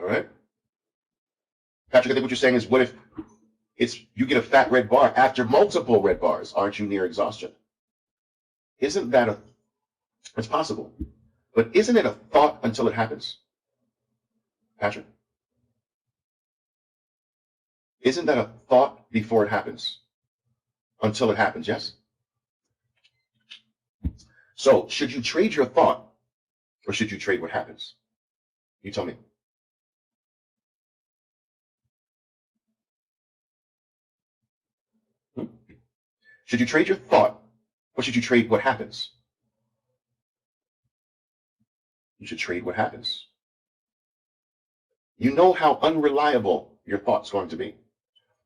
All right? Patrick, I think what you're saying is, what if you get a fat red bar after multiple red bars? Aren't you near exhaustion? Isn't that it's possible. But isn't it a thought until it happens? Patrick? Isn't that a thought before it happens? Until it happens, yes? So, should you trade your thought, or should you trade what happens? You tell me. Should you trade your thought, or should you trade what happens? You should trade what happens. You know how unreliable your thought's going to be.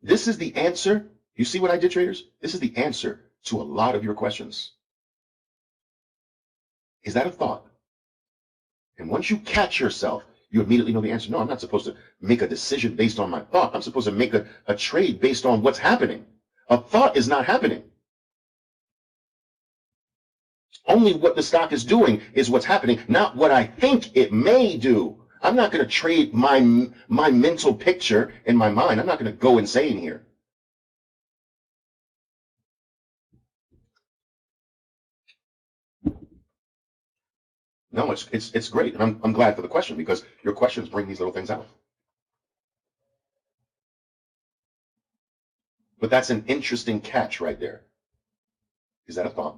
This is the answer. You see what I did, traders? This is the answer to a lot of your questions. Is that a thought? And once you catch yourself, you immediately know the answer. No, I'm not supposed to make a decision based on my thought. I'm supposed to make a trade based on what's happening. A thought is not happening. Only what the stock is doing is what's happening, not what I think it may do. I'm not going to trade my mental picture in my mind. I'm not going to go insane here. No, it's great, and I'm glad for the question, because your questions bring these little things out. But that's an interesting catch right there. Is that a thought?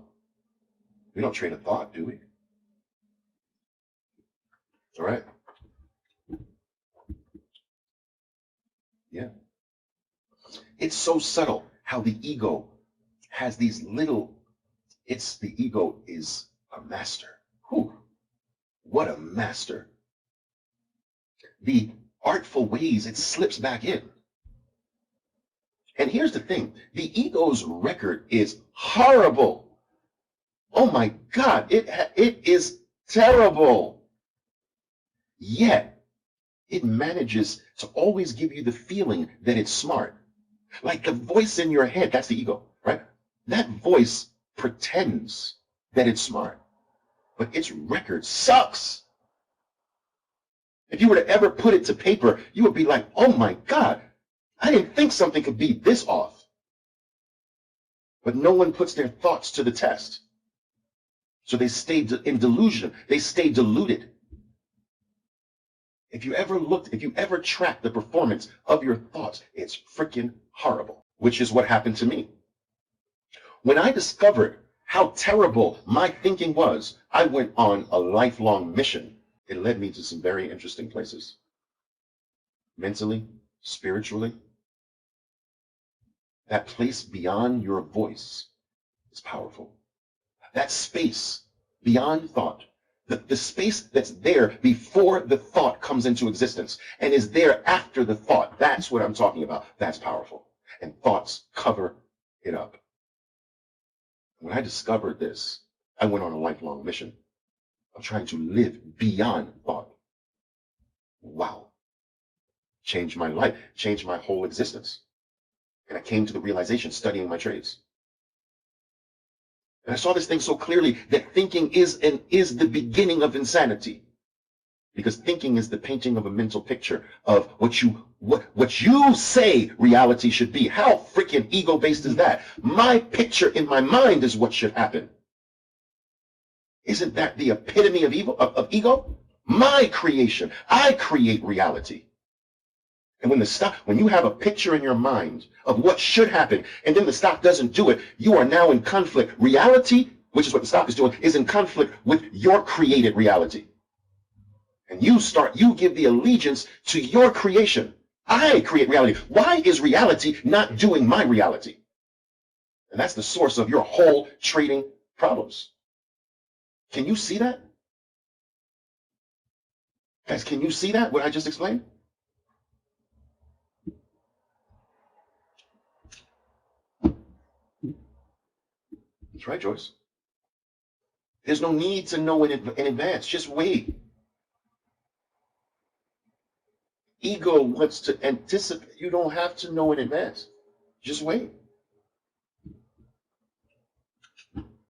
We don't trade a thought, do we? All right. Yeah. It's so subtle how the ego has these little, the ego is a master. Whew. What a master. The artful ways it slips back in. And here's the thing, the ego's record is horrible. Oh my God, it is terrible. Yet, it manages to always give you the feeling that it's smart. Like the voice in your head, that's the ego, right? That voice pretends that it's smart, but its record sucks. If you were to ever put it to paper, you would be like, oh my God, I didn't think something could be this off. But no one puts their thoughts to the test. So they stay in delusion. They stay deluded. If you ever track the performance of your thoughts, it's freaking horrible, which is what happened to me. When I discovered how terrible my thinking was, I went on a lifelong mission. It led me to some very interesting places. Mentally, spiritually. That place beyond your voice is powerful. That space beyond thought, the space that's there before the thought comes into existence and is there after the thought, that's what I'm talking about. That's powerful. And thoughts cover it up. When I discovered this, I went on a lifelong mission of trying to live beyond thought. Wow. Changed my life, changed my whole existence. And I came to the realization studying my trades. And I saw this thing so clearly that thinking is the beginning of insanity. Because thinking is the painting of a mental picture of what you say reality should be. How freaking ego-based is that? My picture in my mind is what should happen. Isn't that the epitome of ego? My creation. I create reality. And when you have a picture in your mind of what should happen, and then the stock doesn't do it, you are now in conflict. Reality, which is what the stock is doing, is in conflict with your created reality. And you give the allegiance to your creation. I create reality. Why is reality not doing my reality? And that's the source of your whole trading problems. Can you see that? Guys, can you see that, what I just explained? That's right, Joyce. There's no need to know in advance. Just wait. Ego wants to anticipate. You don't have to know in advance. Just wait.